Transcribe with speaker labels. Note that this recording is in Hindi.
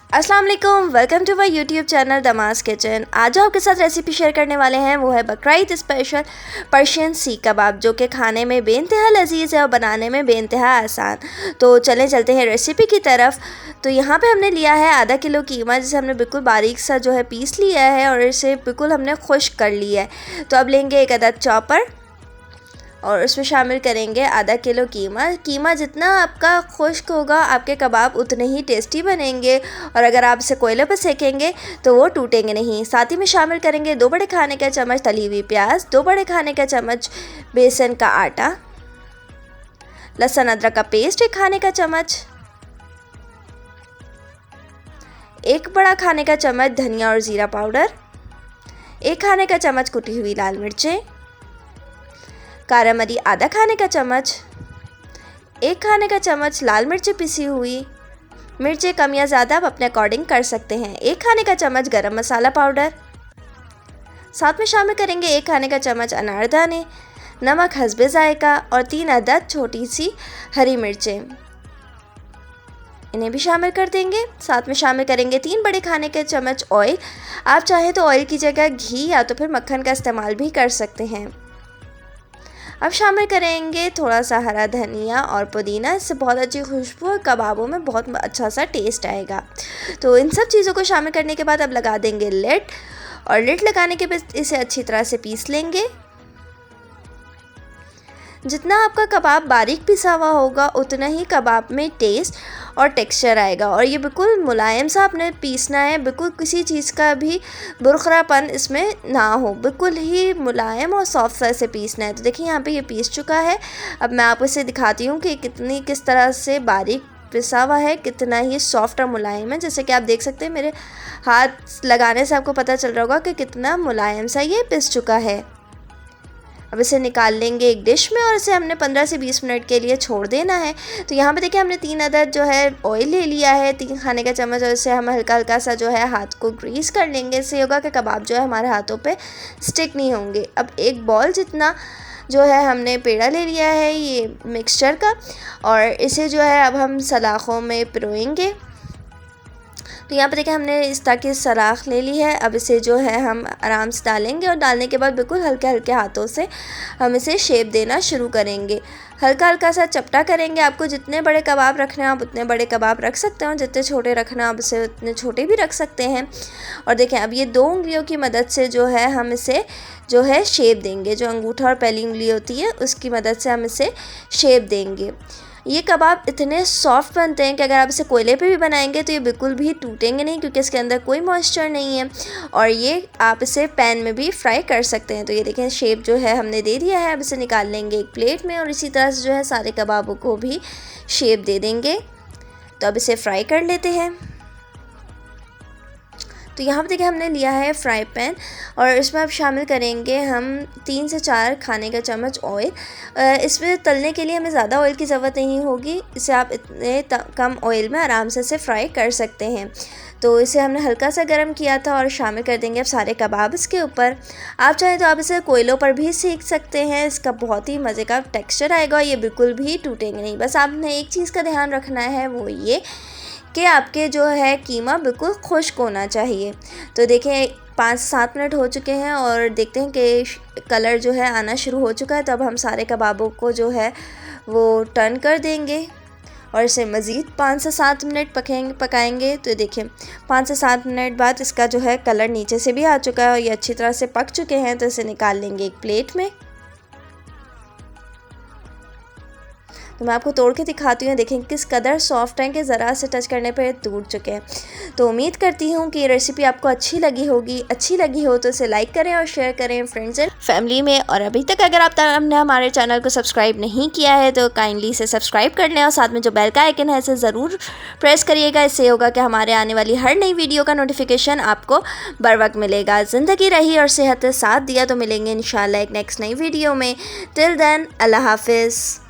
Speaker 1: अस्सलाम वालेकुम, welcome to my YouTube channel Damas kitchen. आज आपके साथ रेसिपी शेयर करने वाले हैं, वो है बकरीद स्पेशल पर्शियन सीख कबाब, जो कि खाने में बेइंतहा लजीज़ है और बनाने में बेइंतहा आसान। तो चलते हैं रेसिपी की तरफ। तो यहाँ पे हमने लिया है आधा किलो कीमा, जिसे हमने बिल्कुल बारीक सा जो है पीस लिया है और इसे बिल्कुल हमने खुश्क कर लिया है। तो अब लेंगे एक अदद चॉपर और उसमें शामिल करेंगे आधा किलो कीमा जितना आपका खुश्क होगा आपके कबाब उतने ही टेस्टी बनेंगे, और अगर आप इसे कोयले पर सेकेंगे तो वो टूटेंगे नहीं। साथ ही में शामिल करेंगे 2 बड़े खाने का चम्मच तली हुई प्याज, 2 बड़े खाने का चम्मच बेसन का आटा, लहसुन अदरक का पेस्ट 1 खाने का चम्मच, 1 बड़ा खाने का चम्मच धनिया और ज़ीरा पाउडर, 1 खाने का चम्मच कुटी हुई लाल मिर्चें, कारा मरी आधा खाने का चम्मच, 1 खाने का चम्मच लाल मिर्च पिसी हुई, मिर्चें कम या ज़्यादा आप अपने अकॉर्डिंग कर सकते हैं, 1 खाने का चम्मच गरम मसाला पाउडर। साथ में शामिल करेंगे 1 खाने का चम्मच अनारदाने, नमक हस्बे जायका और 3 अदद छोटी सी हरी मिर्चें, इन्हें भी शामिल कर देंगे। साथ में शामिल करेंगे 3 बड़े खाने के चम्मच ऑयल। आप चाहें तो ऑयल की जगह घी या तो फिर मक्खन का इस्तेमाल भी कर सकते हैं। अब शामिल करेंगे थोड़ा सा हरा धनिया और पुदीना, इससे बहुत अच्छी खुशबू और कबाबों में बहुत अच्छा सा टेस्ट आएगा। तो इन सब चीज़ों को शामिल करने के बाद अब लगा देंगे लिड, और लिड लगाने के बाद इसे अच्छी तरह से पीस लेंगे। जितना आपका कबाब बारीक पिसा हुआ होगा उतना ही कबाब में टेस्ट और टेक्सचर आएगा, और ये बिल्कुल मुलायम सा आपने पीसना है, बिल्कुल किसी चीज़ का भी बुरखरापन इसमें ना हो, बिल्कुल ही मुलायम और सॉफ्ट सा इसे पीसना है। तो देखिए यहाँ पे ये पीस चुका है। अब मैं आपको इसे दिखाती हूँ कि किस तरह से बारीक पिसा हुआ है, कितना ही सॉफ्ट और मुलायम है। जैसे कि आप देख सकते हैं मेरे हाथ लगाने से आपको पता चल रहा होगा कि कितना मुलायम सा ये पिस चुका है। अब इसे निकाल लेंगे एक डिश में और इसे हमने 15 से 20 मिनट के लिए छोड़ देना है। तो यहाँ पे देखिए हमने 3 अदद जो है ऑयल ले लिया है, 3 खाने का चम्मच, और इसे हम हल्का हल्का सा जो है हाथ को ग्रीस कर लेंगे। इससे होगा कि कबाब जो है हमारे हाथों पे स्टिक नहीं होंगे। अब एक बॉल जितना जो है हमने पेड़ा ले लिया है ये मिक्सचर का, और इसे जो है अब हम सलाखों में पिरोएंगे। तो यहाँ पर देखिए हमने इस तरह की सलाख ले ली है। अब इसे जो है हम आराम से डालेंगे, और डालने के बाद बिल्कुल हल्के हल्के हाथों से हम इसे शेप देना शुरू करेंगे। हल्का हल्का सा चपटा करेंगे। आपको जितने बड़े कबाब रखने हैं आप उतने बड़े कबाब रख सकते हो, जितने छोटे रखना है आप इसे उतने छोटे भी रख सकते हैं। और देखें अब ये 2 उंगलियों की मदद से जो है हम इसे जो है शेप देंगे। जो अंगूठा और पहली उंगली होती है उसकी मदद से हम इसे शेप देंगे। ये कबाब इतने सॉफ्ट बनते हैं कि अगर आप इसे कोयले पे भी बनाएंगे तो ये बिल्कुल भी टूटेंगे नहीं, क्योंकि इसके अंदर कोई मॉइस्चर नहीं है, और ये आप इसे पैन में भी फ्राई कर सकते हैं। तो ये देखें शेप जो है हमने दे दिया है। अब इसे निकाल लेंगे एक प्लेट में, और इसी तरह से जो है सारे कबाबों को भी शेप दे देंगे। तो अब इसे फ्राई कर लेते हैं। तो यहाँ पर देखिए हमने लिया है फ्राई पैन, और इसमें अब शामिल करेंगे हम 3 से 4 खाने का चम्मच ऑयल। इसमें तलने के लिए हमें ज़्यादा ऑयल की ज़रूरत नहीं होगी, इसे आप इतने कम ऑयल में आराम से इसे फ्राई कर सकते हैं। तो इसे हमने हल्का सा गर्म किया था और शामिल कर देंगे अब सारे कबाब इसके ऊपर। आप चाहें तो आप इसे कोयलों पर भी सेक सकते हैं, इसका बहुत ही मज़े का टेक्सचर आएगा, ये बिल्कुल भी टूटेंगे नहीं। बस आपने एक चीज़ का ध्यान रखना है, वो ये कि आपके जो है कीमा बिल्कुल खुश्क होना चाहिए। तो देखें 5 से 7 मिनट हो चुके हैं और देखते हैं कि कलर जो है आना शुरू हो चुका है। तो अब हम सारे कबाबों को जो है वो टर्न कर देंगे और इसे मज़ीद 5 से 7 मिनट पकाएंगे। तो देखिए 5 से 7 मिनट बाद इसका जो है कलर नीचे से भी आ चुका है और ये अच्छी तरह से पक चुके हैं। तो इसे निकाल लेंगे एक प्लेट में। तो मैं आपको तोड़ के दिखाती हूँ, देखें किस कदर सॉफ्ट है कि ज़रा से टच करने पर टूट चुके हैं। तो उम्मीद करती हूँ कि ये रेसिपी आपको अच्छी लगी होगी। अच्छी लगी हो तो इसे लाइक करें और शेयर करें फ्रेंड्स एंड फैमिली में। और अभी तक अगर आपने हमारे चैनल को सब्सक्राइब नहीं किया है तो काइंडली इसे सब्सक्राइब कर लें, और साथ में जो बेल का आइकन है इसे ज़रूर प्रेस करिएगा। इससे होगा कि हमारे आने वाली हर नई वीडियो का नोटिफिकेशन आपको बर वक्त मिलेगा। ज़िंदगी रही और सेहत साथ दिया। तो मिलेंगे इंशाल्लाह एक नेक्स्ट नई वीडियो में। टिल देन अल्लाह हाफिज़।